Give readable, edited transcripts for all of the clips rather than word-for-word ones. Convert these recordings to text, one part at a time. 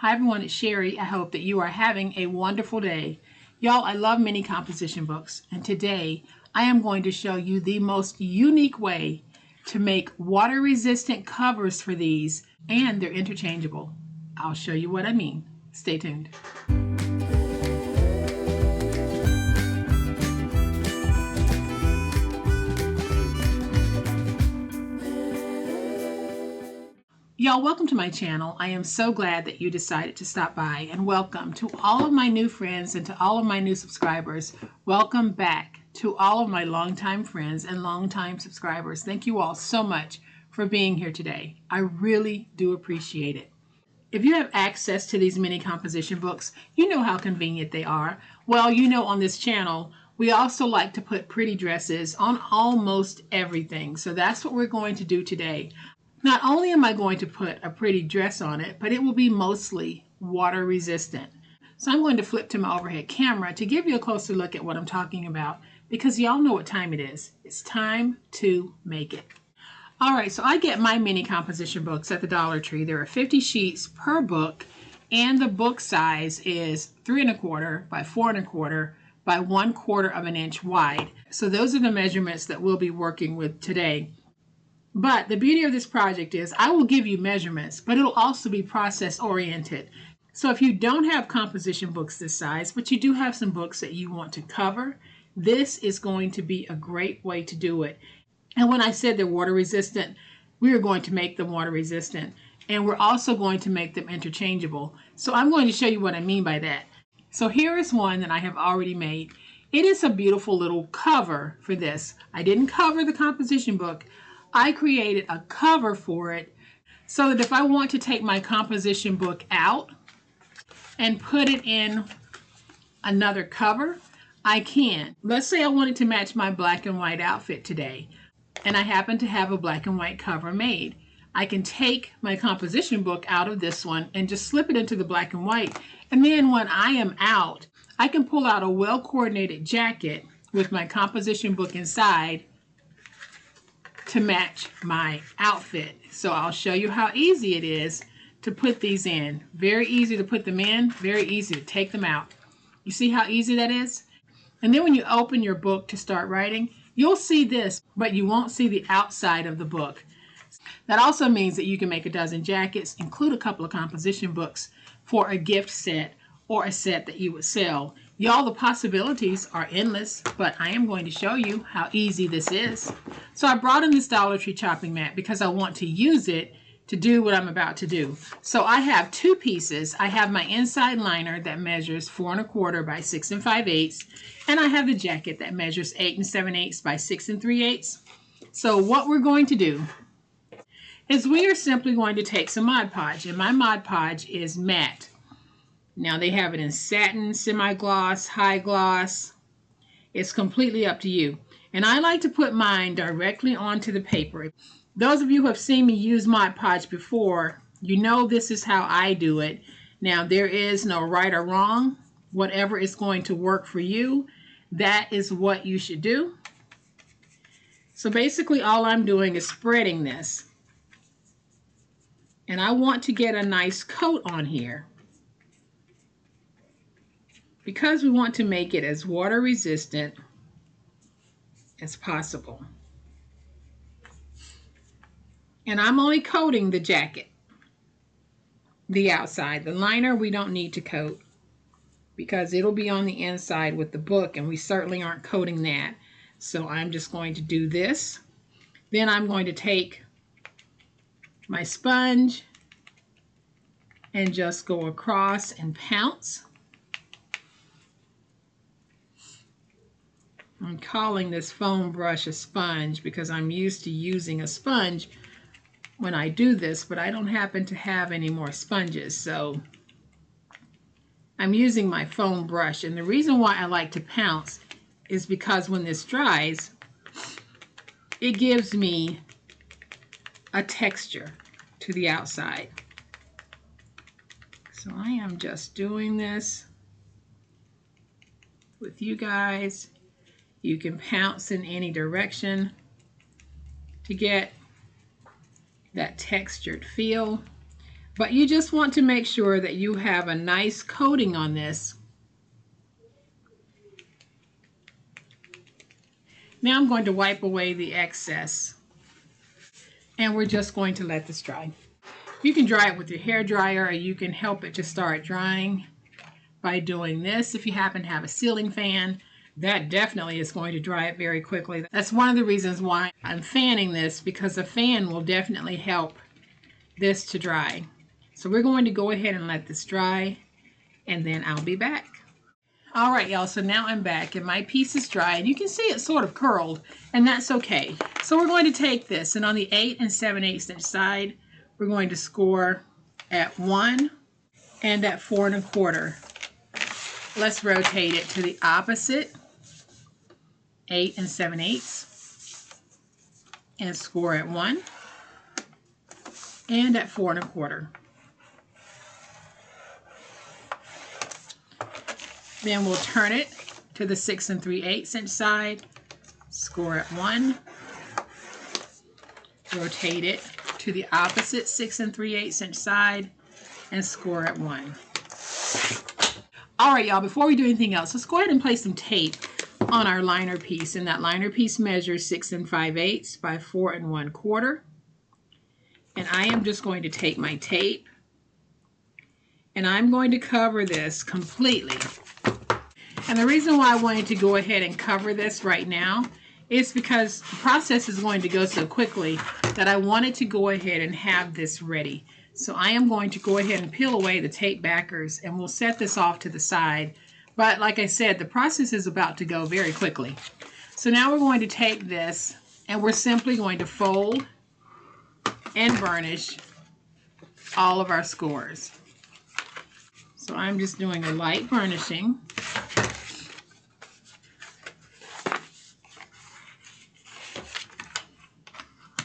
Hi everyone, it's Sherry. I hope that you are having a wonderful day. Y'all, I love mini composition books, and today I am going to show you the most unique way to make water resistant covers for these, and they're interchangeable. I'll show you what I mean. Stay tuned. Y'all, welcome to my channel. I am so glad that you decided to stop by, and welcome to all of my new friends and to all of my new subscribers. Welcome back to all of my longtime friends and longtime subscribers. Thank you all so much for being here today. I really do appreciate it. If you have access to these mini composition books, you know how convenient they are. Well, you know, on this channel, we also like to put pretty dresses on almost everything. So that's what we're going to do today. Not only am I going to put a pretty dress on it, but it will be mostly water resistant. So I'm going to flip to my overhead camera to give you a closer look at what I'm talking about, because y'all know what time it is. It's time to make it. All right, so I get my mini composition books at the Dollar Tree. There are 50 sheets per book, and the book size is 3 1/4 by 4 1/4 by 1/4 of an inch wide. So those are the measurements that we'll be working with today. But the beauty of this project is I will give you measurements, but it'll also be process oriented. So if you don't have composition books this size, but you do have some books that you want to cover, this is going to be a great way to do it. And when I said they're water resistant, we are going to make them water resistant, and we're also going to make them interchangeable. So I'm going to show you what I mean by that. So here is one that I have already made. It is a beautiful little cover for this. I didn't cover the composition book. I created a cover for it so that if I want to take my composition book out and put it in another cover, I can. Let's say I wanted to match my black and white outfit today, and I happen to have a black and white cover made. I can take my composition book out of this one and just slip it into the black and white, and then when I am out, I can pull out a well-coordinated jacket with my composition book inside to match my outfit. So I'll show you how easy it is to put these in. Very easy to put them in, very easy to take them out. You see how easy that is? And then when you open your book to start writing, you'll see this, but you won't see the outside of the book. That also means that you can make a dozen jackets, include a couple of composition books for a gift set or a set that you would sell. Y'all, the possibilities are endless, but I am going to show you how easy this is. So I brought in this Dollar Tree chopping mat because I want to use it to do what I'm about to do. So I have two pieces. I have my inside liner that measures 4 1/4 by 6 5/8, and I have the jacket that measures 8 7/8 by 6 3/8. So what we're going to do is we are simply going to take some Mod Podge, and my Mod Podge is matte. Now they have it in satin, semi-gloss, high gloss. It's completely up to you. And I like to put mine directly onto the paper. Those of you who have seen me use Mod Podge before, you know this is how I do it. Now there is no right or wrong. Whatever is going to work for you, that is what you should do. So basically all I'm doing is spreading this. And I want to get a nice coat on here, because we want to make it as water resistant as possible. And I'm only coating the jacket, the outside. The liner we don't need to coat because it'll be on the inside with the book, and we certainly aren't coating that. So I'm just going to do this. Then I'm going to take my sponge and just go across and pounce. I'm calling this foam brush a sponge because I'm used to using a sponge when I do this, but I don't happen to have any more sponges, so I'm using my foam brush. And the reason why I like to pounce is because when this dries, it gives me a texture to the outside. So I am just doing this with you guys. You can pounce in any direction to get that textured feel. But you just want to make sure that you have a nice coating on this. Now I'm going to wipe away the excess. And we're just going to let this dry. You can dry it with your hair dryer, or you can help it to start drying by doing this. If you happen to have a ceiling fan, that definitely is going to dry it very quickly. That's one of the reasons why I'm fanning this, because a fan will definitely help this to dry. So we're going to go ahead and let this dry, and then I'll be back. All right, y'all, so now I'm back and my piece is dry, and you can see it's sort of curled, and that's okay. So we're going to take this, and on the 8 7/8 inch side, we're going to score at 1 and at 4 1/4. Let's rotate it to the opposite, 8 7/8, and score at 1 and at 4 1/4. Then we'll turn it to the 6 3/8 inch side, score at 1, rotate it to the opposite 6 3/8 inch side, and score at 1. All right, y'all, before we do anything else, let's go ahead and place some tape on our liner piece. And that liner piece measures 6 5/8 by 4 1/4. And I am just going to take my tape, and I'm going to cover this completely. And the reason why I wanted to go ahead and cover this right now is because the process is going to go so quickly that I wanted to go ahead and have this ready. So I am going to go ahead and peel away the tape backers, and we'll set this off to the side. But like I said, the process is about to go very quickly. So now we're going to take this, and we're simply going to fold and burnish all of our scores. So I'm just doing a light burnishing.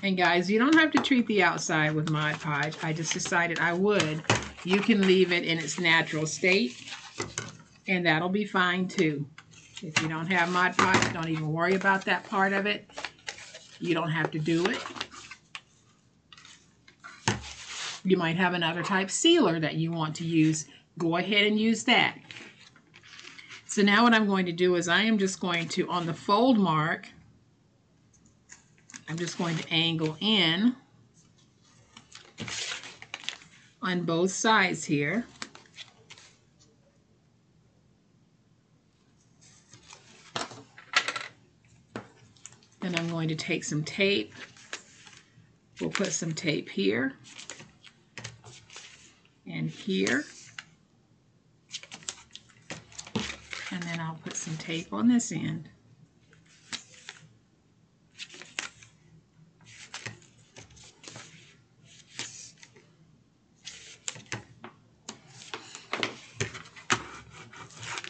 And guys, you don't have to treat the outside with Mod Podge. I just decided I would. You can leave it in its natural state, and that'll be fine too. If you don't have Mod Podge, don't even worry about that part of it. You don't have to do it. You might have another type sealer that you want to use. Go ahead and use that. So now what I'm going to do is I am just going to, on the fold mark, I'm just going to angle in on both sides here. Then I'm going to take some tape. We'll put some tape here and here. And then I'll put some tape on this end.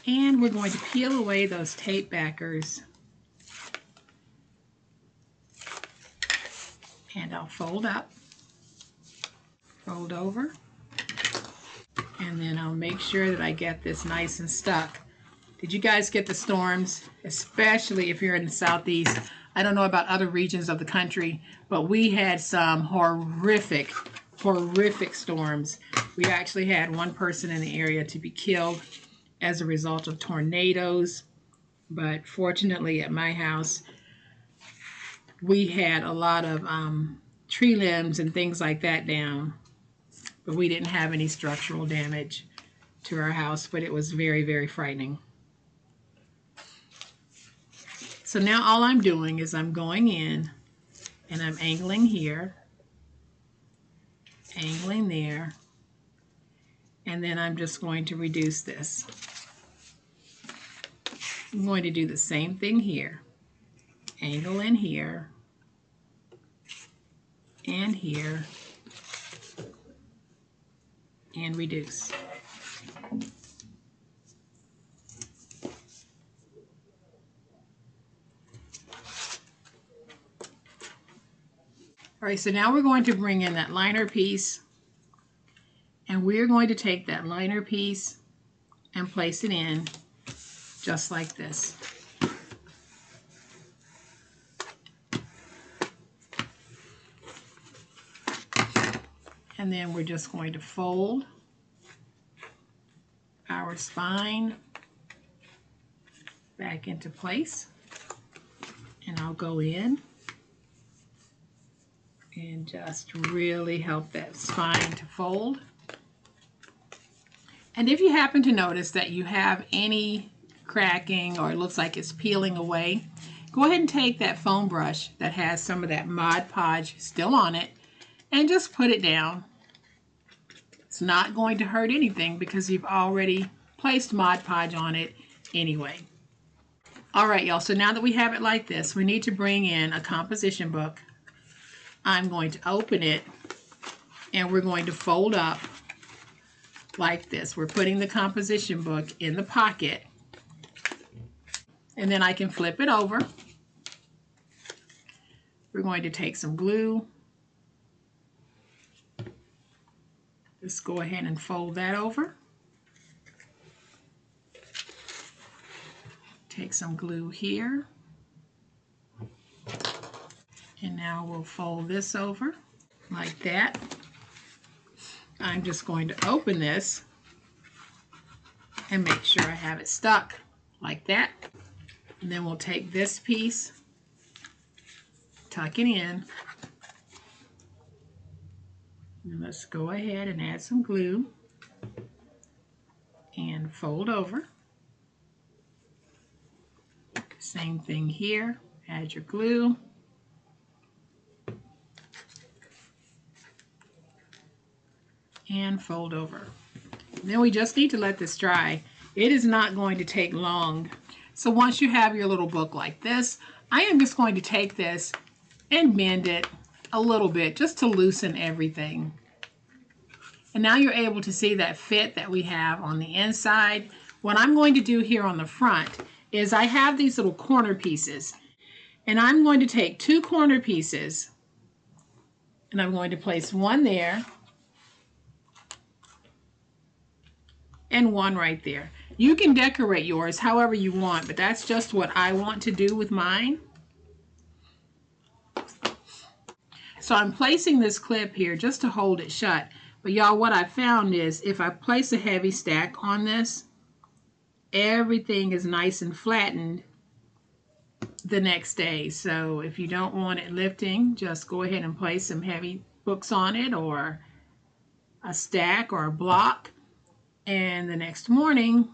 And we're going to peel away those tape backers. And I'll fold up, fold over, and then I'll make sure that I get this nice and stuck. Did you guys get the storms? Especially if you're in the Southeast. I don't know about other regions of the country, but we had some horrific storms. We actually had one person in the area to be killed as a result of tornadoes, but fortunately at my house we had a lot of tree limbs and things like that down, but we didn't have any structural damage to our house, but it was very, very frightening. So now all I'm doing is I'm going in and I'm angling here, angling there, and then I'm just going to reduce this. I'm going to do the same thing here. Angle in here and here and reduce. All right, so now we're going to bring in that liner piece, and we're going to take that liner piece and place it in just like this. And then we're just going to fold our spine back into place. And I'll go in and just really help that spine to fold. And if you happen to notice that you have any cracking or it looks like it's peeling away, go ahead and take that foam brush that has some of that Mod Podge still on it and just put it down. It's not going to hurt anything because you've already placed Mod Podge on it anyway. All right, y'all, so now that we have it like this, we need to bring in a composition book. I'm going to open it and we're going to fold up like this. We're putting the composition book in the pocket, and then I can flip it over. We're going to take some glue. Just go ahead and fold that over. Take some glue here. And now we'll fold this over like that. I'm just going to open this and make sure I have it stuck like that. And then we'll take this piece, tuck it in, and let's go ahead and add some glue and fold over. Same thing here, add your glue. And fold over. Then we just need to let this dry. It is not going to take long. So once you have your little book like this, I am just going to take this and bend it a little bit just to loosen everything. And now you're able to see that fit that we have on the inside. What I'm going to do here on the front is I have these little corner pieces, and I'm going to take 2 corner pieces and I'm going to place one there and one right there. You can decorate yours however you want, but that's just what I want to do with mine. So I'm placing this clip here just to hold it shut. But y'all, what I found is if I place a heavy stack on this, everything is nice and flattened the next day. So if you don't want it lifting, just go ahead and place some heavy books on it or a stack or a block. And the next morning,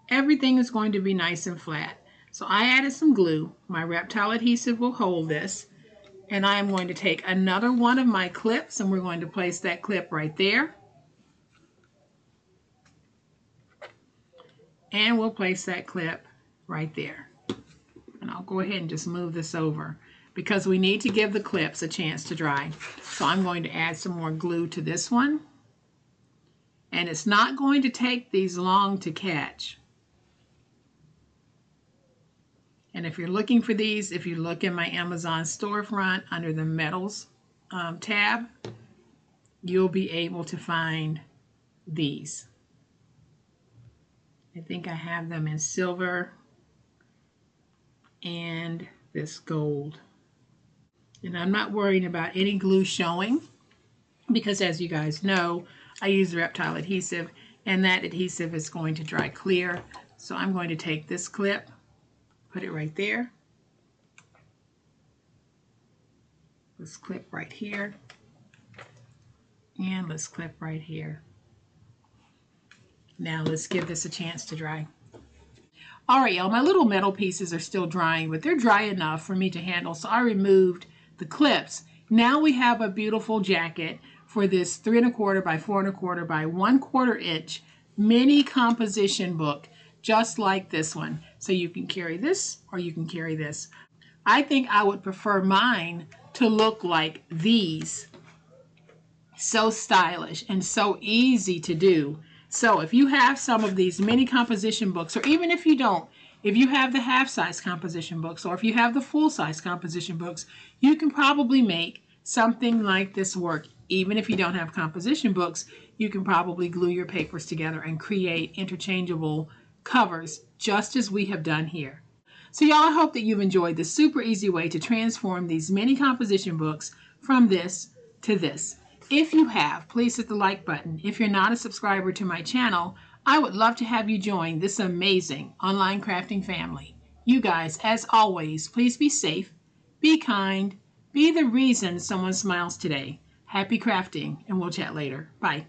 everything is going to be nice and flat. So I added some glue. My reptile adhesive will hold this. And I am going to take another one of my clips and we're going to place that clip right there. And we'll place that clip right there. And I'll go ahead and just move this over because we need to give the clips a chance to dry. So I'm going to add some more glue to this one. And it's not going to take these long to catch. And if you're looking for these, if you look in my Amazon storefront under the metals tab, you'll be able to find these. I think I have them in silver and this gold. And I'm not worrying about any glue showing because, as you guys know, I use reptile adhesive and that adhesive is going to dry clear. So I'm going to take this clip, put it right there. Let's clip right here. And let's clip right here. Now let's give this a chance to dry. All right, y'all, my little metal pieces are still drying, but they're dry enough for me to handle. So I removed the clips. Now we have a beautiful jacket for this 3 1/4 by 4 1/4 by 1/4 inch mini composition book, just like this one. So you can carry this or you can carry this. I think I would prefer mine to look like these. So stylish and so easy to do. So if you have some of these mini composition books, or even if you don't, if you have the half-size composition books, or if you have the full-size composition books, you can probably make something like this work. Even if you don't have composition books, you can probably glue your papers together and create interchangeable covers, just as we have done here. So y'all, I hope that you've enjoyed this super easy way to transform these mini composition books from this to this. If you have, please hit the like button. If you're not a subscriber to my channel, I would love to have you join this amazing online crafting family. You guys, as always, please be safe, be kind, be the reason someone smiles today. Happy crafting, and we'll chat later. Bye.